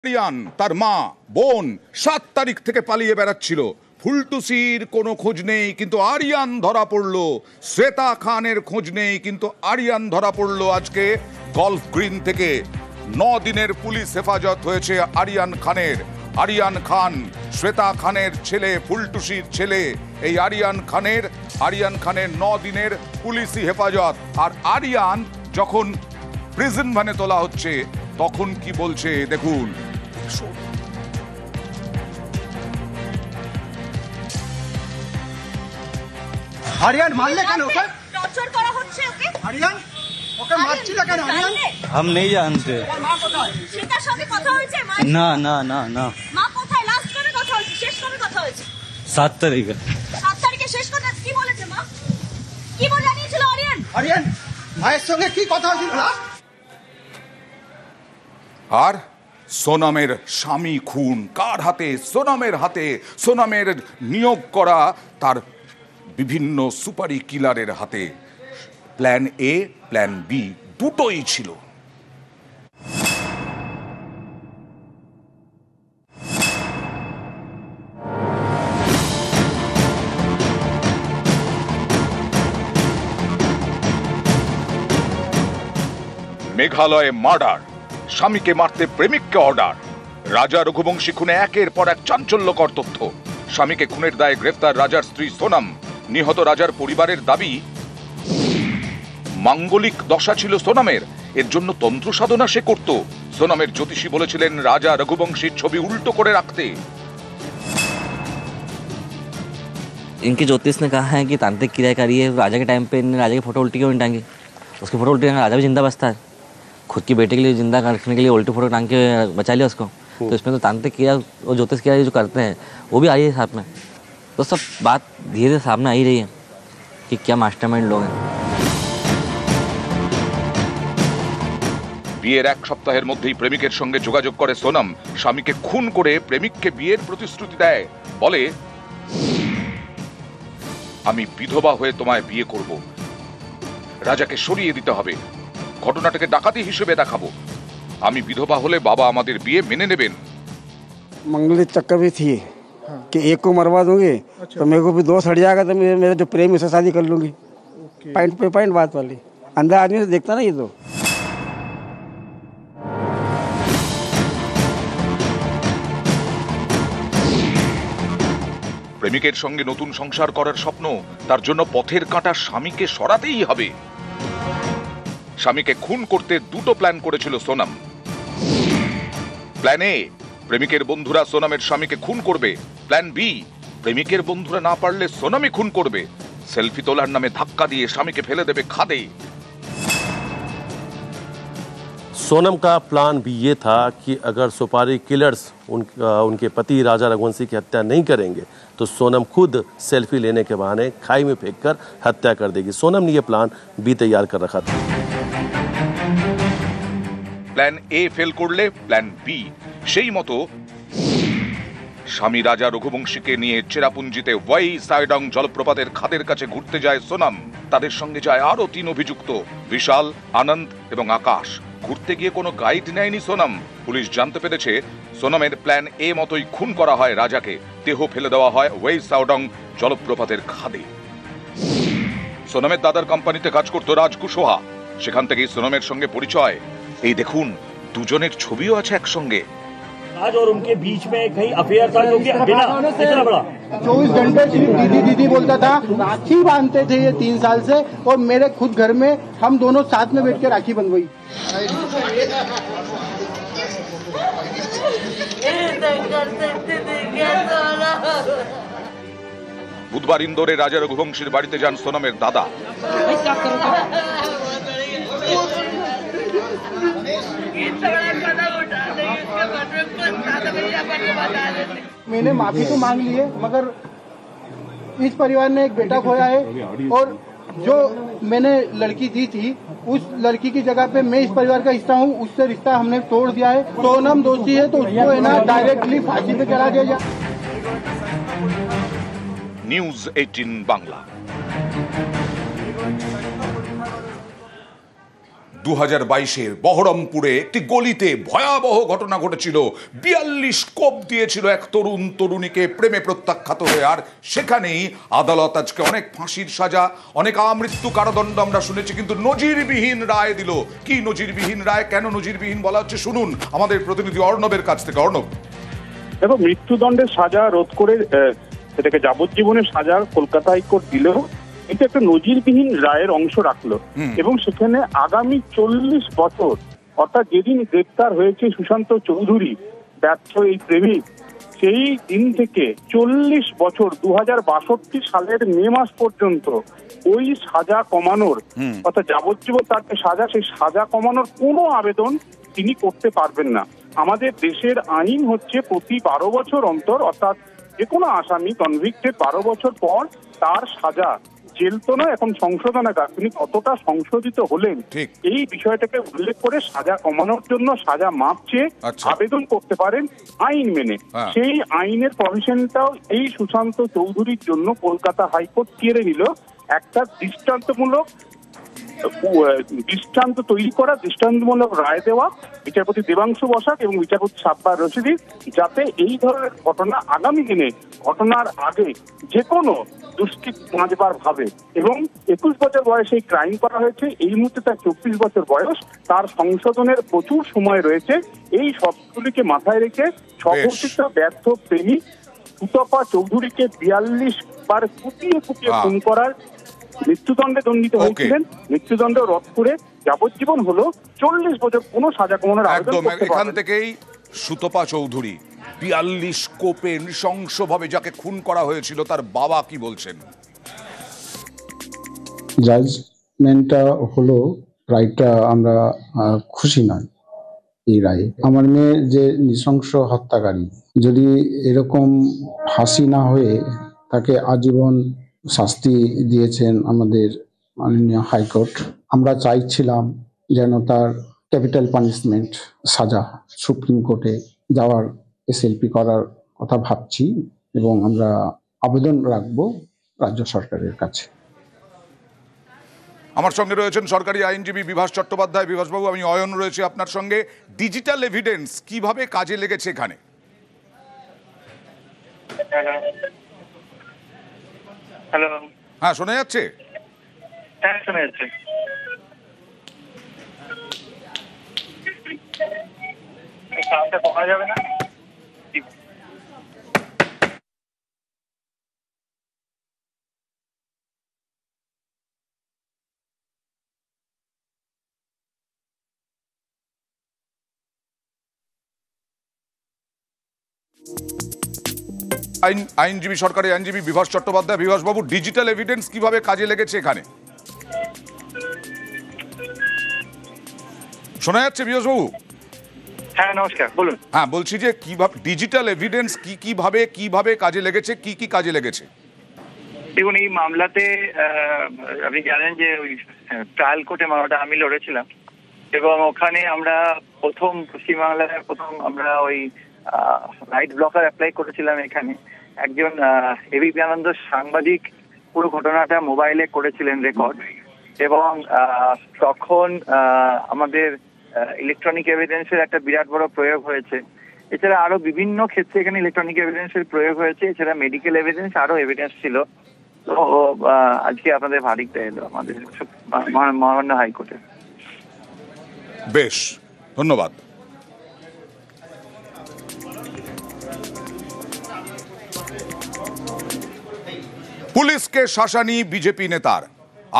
আরিয়ান তার মা বোন 7 তারিখ থেকে পালিয়ে বেড়াচ্ছিল। ফুলটুসির কোনো খোঁজ নেই, কিন্তু আরিয়ান ধরা পড়লো। শ্বেতা খানের খোঁজ নেই, কিন্তু আরিয়ান ধরা পড়লো আজকে গলফ গ্রিন থেকে। 9 দিনের পুলিশ হেফাজত হয়েছে আরিয়ান খানের। আরিয়ান খান শ্বেতা খানের ছেলে, ফুলটুসির ছেলে। এই আরিয়ান খানের 9 দিনের পুলিশি হেফাজত। আর আরিয়ান যখন প্রিজন ভ্যানে তোলা হচ্ছে তখন কি বলছে দেখুন। আরিয়ান মারলে কেন ওকে? টর্চার করা হচ্ছে ওকে। আরিয়ান ওকে মারছিল কেন? আরিয়ান हम नहीं जानते। মা কোথায়? সেটার সঙ্গে কথা হয়েছে? না না না না মা কোথায়? লাস্ট কবে কথা হয়েছে? শেষ কবে কথা হয়েছে? 7 তারিখে। 7 তারিখে শেষ কথা। কি বলেছে মা? কি বলে জানিয়েছিল আরিয়ান? আরিয়ান ভাইয়ের সঙ্গে কি কথা হয়েছিল লাস্ট? আর সোনামের স্বামী খুন কার হাতে? সোনামের হাতে। সোনামের নিয়োগ করা তার বিভিন্ন সুপারি কিলারের হাতে। প্ল্যান এ প্ল্যান বি দুটোই ছিল। মেঘালয়ে মার্ডার, স্বামীকে মারতে প্রেমিককে অর্ডার। রাজা রঘুবংশী খুনে একের পর এক চাঞ্চল্যকর তথ্য। স্বামীকে খুনের দায়ে গ্রেফতার রাজার স্ত্রী সোনাম। নিহত রাজার পরিবারের দাবি মাঙ্গলিক দশা ছিল সোনামের, এর জন্য তন্ত্র সাধনা সে করত। সোনামের জ্যোতিষী বলেছিলেন রাজা রঘুবংশীর ছবি উল্টো করে রাখতে। इनके ज्योतिष ने कहा है कि तांत्रिक क्रिया करिए। राजा के टाइम पे इन्हें राजा की फोटो उल्टी क्यों नहीं टांगी? उसकी फोटो उल्टी टांगा, राजा भी जिंदा बचता है। खुद की बेटे के लिए जिंदा रखने के लिए उल्टी फोटो टांग के बचा लिया उसको। तो इसमें तो तांत्रिक क्रिया और ज्योतिष क्रिया जो करते हैं वो भी आई है साथ में। तो सब बात धीरे धीरे सामने आ ही रही है कि क्या मास्टरमाइंड लोग हैं। বিয়ের 1 সপ্তাহের মধ্যেই প্রেমিকের সঙ্গে যোগাযোগ করে সোনাম। স্বামীকে খুন করে প্রেমিককে বিয়ের প্রতিশ্রুতি দেয়। বলে, আমি বিধবা হয়ে তোমায় বিয়ে করব, রাজাকে সরিয়ে দিতে হবে, ঘটনাটাকে ডাকাতি হিসেবে দেখাবো, আমি বিধবা হলে বাবা আমাদের বিয়ে মেনে নেবেন। मंगली चक्कर भी थी कि एक को मरवा दूंगी तो मेरे को भी 2 सड़ जाएगा, तो मेरा जो प्रेम उससे शादी कर लूंगी। पॉइंट पे पॉइंट बात वाली। अंदर आदमी से देखता ना ये तो। প্রেমিকের সঙ্গে নতুন সংসার করার স্বপ্ন, তার জন্য পথের কাঁটা স্বামীকে সরাতেই হবে। স্বামীকে খুন করতে দুটো প্ল্যান করেছিল সোনাম। প্ল্যান এ, প্রেমিকের বন্ধুরা সোনামের স্বামীকে খুন করবে। প্ল্যান বি, প্রেমিকের বন্ধুরা না পারলে সোনামই খুন করবে। সেলফি তোলার নামে ধাক্কা দিয়ে স্বামীকে ফেলে দেবে খাদে। सोनम का प्लान भी ये था कि अगर सुपारी किलर्स उनके पति राजा रघुवंशी की हत्या नहीं करेंगे तो सोनम खुद सेल्फी लेने के बहाने खाई में फेंककर हत्या कर देगी। सोनम ने ये प्लान भी तैयार कर रखा था। প্ল্যান এ ফেল করলে প্ল্যান বি। সেই মতো স্বামী রাজা রঘুবংশীকে নিয়ে চেরাপুঞ্জিতে ওয়াই সাইডং জলপ্রপাতের খাদের কাছে ঘুরতে যায় সোনাম। তাদের সঙ্গে যায় আরো 3 অভিযুক্ত, বিশাল, আনন্দ এবং আকাশ। ঘুরতে গিয়ে কোনো গাইড নেয়নি সোনাম। পুলিশ জানতে পেরেছে সোনামের প্ল্যান এ মতোই খুন করা হয় রাজাকে। দেহ ফেলে দেওয়া হয় ওয়াই সাইডং জলপ্রপাতের খাদে। সোনামের দাদার কোম্পানিতে কাজ করত রাজ কুশওয়াহা। সেখান থেকেই সোনামের সঙ্গে পরিচয়। এই দেখুন, দুজনের ছবিও আছে একসঙ্গে। आज और उनके बीच में कहीं अफेयर था जो कि बिना इतना बड़ा 24 घंटे सिर्फ दीदी दीदी बोलता था। राखी बांधते थे ये 3 साल से, और मेरे खुद घर में हम दोनों साथ में बैठ के राखी बंधवाई। বুধবার ইন্দোরে রাজা রঘুবংশীর বাড়িতে যান সোনামের দাদা। मैंने माफी तो मांग ली है, मगर इस परिवार ने एक बेटा खोया है, और जो मैंने लड़की दी थी उस लड़की की जगह पे मैं इस परिवार का हिस्सा हूँ, उससे रिश्ता हमने तोड़ दिया है। सोनम दोषी है तो उसको है ना डायरेक्टली फांसी पे चढ़ा दिया जाए। নিউজ 18 বাংলা। 2022-এর বহরমপুরে একটি গলিতে ভয়াবহ ঘটনা ঘটেছিল। 42 কোপ দিয়েছিল এক তরুণীকে প্রেমে প্রত্যাখ্যাত হয়ে। আর সেখানেই আদালত আজকে অনেক ফাঁসির সাজা, অনেক আমৃত্যু কারাদণ্ড আমরা শুনেছি, কিন্তু নজিরবিহীন রায় দিল। কি নজিরবিহীন রায়, কেন নজিরবিহীন বলা হচ্ছে শুনুন আমাদের প্রতিনিধি অর্ণবের কাছ থেকে। অর্ণব, এবং মৃত্যুদণ্ডের সাজা রোধ করে সেটাকে যাবজ্জীবনের সাজা কলকাতা হাইকোর্ট দিলেও এটা একটা নজিরবিহীন রায়ের অংশ রাখলো এবং সেখানে আগামী 40 বছর, অর্থাৎ যেদিন গ্রেপ্তার হয়েছে সুশান্ত চৌধুরী ব্যর্থ এই প্রেমিক, সেই দিন থেকে 40 বছর 2062 সালের মে মাস পর্যন্ত ওই সাজা কমানোর, অর্থাৎ যাবজ্জীবন তার যে সাজা, সেই সাজা কমানোর কোনো আবেদন তিনি করতে পারবেন না। আমাদের দেশের আইন হচ্ছে প্রতি 12 বছর অন্তর, অর্থাৎ যে কোনো আসামি কনভিক্টেড 12 বছর পর তার সাজা, জেল তো নয়, এখন সংশোধনাগার, তিনি কতটা সংশোধিত হলেন এই বিষয়টাকে উল্লেখ করে সাজা কমানোর জন্য সাজা মাপ চেয়ে আবেদন করতে পারেন আইন মেনে। সেই আইনের প্রভিশনটাও এই সুশান্ত চৌধুরীর জন্য কলকাতা হাইকোর্ট কেড়ে নিল। একটা দৃষ্টান্ত তৈরি করা, দৃষ্টান্তমূলক রায় দেওয়া বিচারপতি দেবাংশু বসাক এবং বিচারপতি সাব্বার রশিদি, যাতে এই ধরনের ঘটনা আগামী দিনে ঘটনার আগে যে কোনো দুষ্কৃত বাঁচবার ভাবে। এবং 21 বছর বয়সে এই ক্রাইম করা হয়েছে, এই মুহূর্তে তার 24 বছর বয়স, তার সংশোধনের প্রচুর সময় রয়েছে। এই সবগুলিকে মাথায় রেখে স্বঘোষিত ব্যর্থ প্রেমিক সুতপা চৌধুরীকে 42 বার কুপিয়ে খুন করার মৃত্যুদণ্ডে দণ্ডিত হয়েছিলেন। মৃত্যুদণ্ড রদ করে যাবজ্জীবন হলো, 40 বছর কোনো সাজা কমানোর আবেদন করতে পারবেন। এখান থেকেই সুতপা চৌধুরী 42 কোপে নৃশংসভাবে যাকে খুন করা হয়েছিল তার বাবা কি বলছেন। জাজমেন্টটা হলো, রায়টা আমরা খুশি নয় এই রায়ে। আমার মেয়ে যে নৃশংস হত্যাকারী, যদি এরকম ফাঁসি না হয়ে তাকে আজীবন শাস্তি দিয়েছেন আমাদের মাননীয় হাইকোর্ট, আমরা চাইছিলাম যেন তার ক্যাপিটাল পানিশমেন্ট সাজা সুপ্রিম কোর্টে যাওয়ার এসএলপি করার কথা ভাবছি এবং আমরা আবেদন রাখবো রাজ্য সরকারের কাছে। আমার সঙ্গে রয়েছেন সরকারি আইনজীবী বিভাস চট্টোপাধ্যায়। বিভাসবাবু, আমি অয়ন রয়েছে আপনার সঙ্গে। ডিজিটাল এভিডেন্স কিভাবে কাজে লেগেছে এখানে? হ্যালো, হ্যাঁ শোনা যাচ্ছে? হ্যাঁ শোনা যাচ্ছে। সাউন্ডটা কমা যাবে না? আইনজীবী, সরকারি আইনজীবী বিভাস চট্টোপাধ্যায়। বিভাসবাবু, ডিজিটাল এভিডেন্স কিভাবে কাজে লেগেছে এখানে? শোনা যাচ্ছে বিভাসবাবু? হ্যাঁ নমস্কার, বলুন। হ্যাঁ বলছি যে কিভাবে ডিজিটাল এভিডেন্স কিভাবে কাজে লেগেছে, কি কাজে লেগেছে? দেখুন, এই মামলাতে আপনি জানেন যে ওই ট্রায়াল কোর্টে মামলাটা আমি লড়েছিলাম এবং ওখানে আমরা পশ্চিমবাংলায় আমরা ওই রাইট ব্লকার অ্যাপ্লাই করেছিলাম। এখানে একজন এবিপি আনন্দ সাংবাদিক পুরো ঘটনাটা মোবাইলে করেছিলেন রেকর্ড, এবং তখন আমাদের ইলেকট্রনিক এভিডেন্সের একটা বিরাট বড় প্রয়োগ হয়েছে। এছাড়া আরো বিভিন্ন ক্ষেত্রে এখানে ইলেকট্রনিক এভিডেন্সের প্রয়োগ হয়েছে। এছাড়া মেডিকেল এভিডেন্স, আরো এভিডেন্স ছিল। তো আজকে আপনাদের ভার্ডিক্টটা এলো আমাদের মহামান্য হাইকোর্টে। বেশ, ধন্যবাদ। পুলিশকে শাসানি বিজেপি নেতার।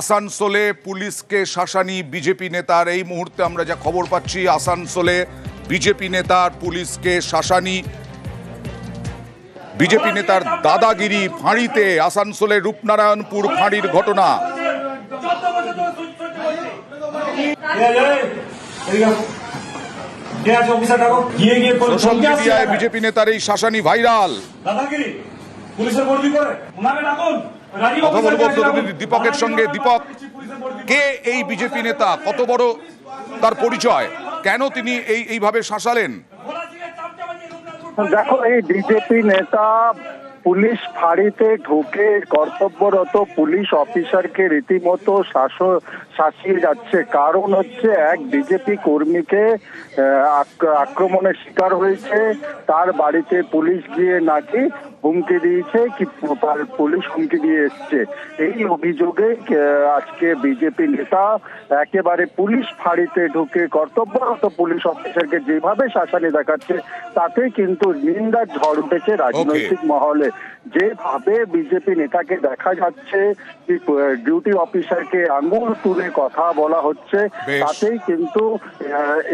আসানসোলে পুলিশকে শাসানি বিজেপি নেতার। এই মুহূর্তে আমরা যা খবর পাচ্ছি, আসানসোলে বিজেপি নেতার পুলিশকে শাসানি। বিজেপি নেতার দাদাগিরি ফাঁড়িতে, আসানসোলে রূপনারায়ণপুর ফাঁড়ির ঘটনা। সোশ্যাল মিডিয়ায় বিজেপি নেতার এই শাসানি ভাইরাল। কথা বলবো প্রতিনিধি দীপকের সঙ্গে। দীপক, কে এই বিজেপি নেতা, কত বড় তার পরিচয়, কেন তিনি এইভাবে শাসালেন? দেখো, এই বিজেপি নেতা পুলিশ ফাঁড়িতে ঢুকে কর্তব্যরত পুলিশ অফিসারকে রীতিমতো শাসিয়ে যাচ্ছে। কারণ হচ্ছে এক বিজেপি কর্মীকে আক্রমণের শিকার হয়েছে, তার বাড়িতে পুলিশ গিয়ে নাকি হুমকি দিয়েছে, কি পুলিশ হুমকি দিয়ে এসছে। এই অভিযোগে আজকে বিজেপি নেতা একেবারে পুলিশ ফাঁড়িতে ঢুকে কর্তব্যরত পুলিশ অফিসারকে যেভাবে শাসানি দেখাচ্ছে তাতে কিন্তু নিন্দার ঝড় উঠেছে রাজনৈতিক মহলে। যেভাবে বিজেপি নেতাকে দেখা যাচ্ছে ডিউটি অফিসারকে আঙুল তুলে কথা বলা হচ্ছে তাতেই কিন্তু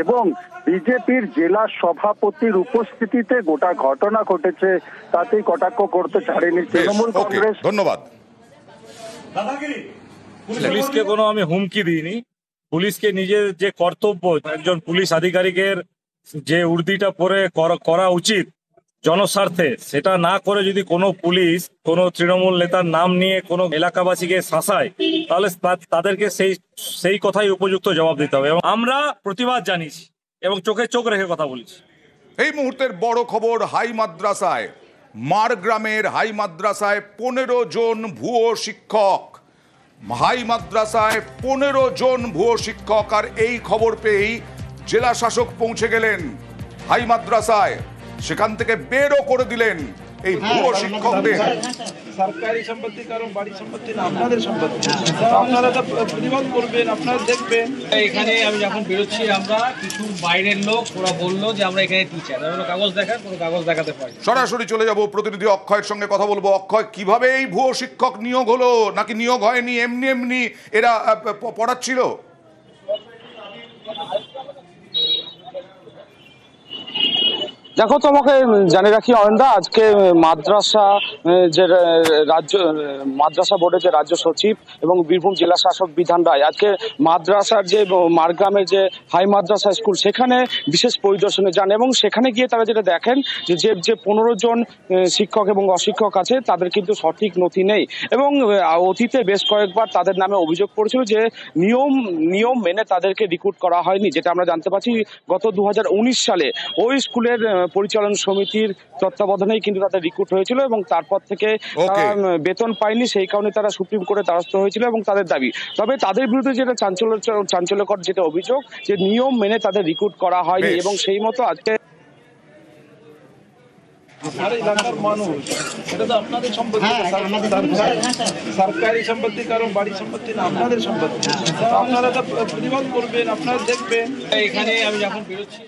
এবং বিজেপির জেলা সভাপতির উপস্থিতিতে গোটা ঘটনা ঘটেছে তাতেই কটাক্ষ করতে ছাড়েনি তৃণমূল কংগ্রেস। ধন্যবাদ। পুলিশকে কোনো আমি হুমকি দিইনি, পুলিশকে নিজের যে কর্তব্য একজন পুলিশ আধিকারিকের যে উর্দিটা পরে করা উচিত জনস্বার্থে, সেটা না করে যদি কোনো পুলিশ কোনো তৃণমূল নেতার নাম নিয়ে কোনো এলাকাবাসীকে শাসায় তাহলে তাদেরকে সেই কথাই উপযুক্ত জবাব দিতে হবে। এবং আমরা প্রতিবাদ জানিয়েছি এবং চোখে চোখ রেখে কথা বলেছি। এই মুহূর্তের বড় খবর, হাই মাদ্রাসায়, মারগ্রামের হাই মাদ্রাসায় 15 জন ভুয়ো শিক্ষক। হাই মাদ্রাসায় 15 জন ভুয়ো শিক্ষক, আর এই খবর পেয়েই জেলা শাসক পৌঁছে গেলেন হাই মাদ্রাসায়, সেখান থেকে বেরও করে দিলেন এই ভুয়ো শিক্ষকদের। সরকারি সম্পত্তি কারণ বাড়ি সম্পত্তি না, আপনাদের সম্পত্তি, আপনারা তো প্রতিবাদ করবেন, আপনারা দেখবেন। এখানে আমি যখন বেরোচ্ছি আমরা কিছু বাইরের লোক ওরা বললো যে আমরা এখানে টিচার, আমরা কাগজ দেখার কোনো কাগজ দেখাতে পারি। সরাসরি চলে যাব প্রতিনিধি অক্ষয়ের সঙ্গে কথা বলবো। অক্ষয়, কিভাবে এই ভুয়ো শিক্ষক নিয়োগ হলো, নাকি নিয়োগ হয়নি, এমনি এমনি এরা পড়াচ্ছিল? দেখো, তোমাকে জানিয়ে রাখি অয়নদা, আজকে মাদ্রাসা বোর্ডের যে রাজ্য সচিব এবং বীরভূম জেলা শাসক বিধান রায় আজকে মাদ্রাসার যে মারগ্রামের যে হাই মাদ্রাসা স্কুল সেখানে বিশেষ পরিদর্শনে যান এবং সেখানে গিয়ে তারা যেটা দেখেন যে 15 জন শিক্ষক এবং অশিক্ষক আছে তাদের কিন্তু সঠিক নথি নেই এবং অতীতে বেশ কয়েকবার তাদের নামে অভিযোগ পড়েছিল যে নিয়ম মেনে তাদেরকে রিক্রুট করা হয়নি। যেটা আমরা জানতে পারছি গত 2019 সালে ওই স্কুলের পরিচালন সমিতির তত্ত্বাবধানেই কিন্তু তাদের রিক্রুট হয়েছিল এবং তারপর থেকে বেতন পায়নি, সেই কারণে তারা সুপ্রিম কোর্টে দ্বারস্থ হয়েছিল এবং তাদের দাবি। তবে তাদের বিরুদ্ধে যেটা চাঞ্চল্যকর যেটা অভিযোগ যে নিয়ম মেনে তাদের রিক্রুট করা হয়নি এবং সেই মতো আজকে আপনার এলাকার মানুষ, এটা তো আপনাদের সম্পত্তি, সরকারি সম্পত্তি কারণ বাড়ি সম্পত্তি না, আপনাদের সম্পত্তি, আপনারা তো প্রতিবাদ করবেন, আপনারা দেখবেন। এখানে আমি যখন বেরোচ্ছি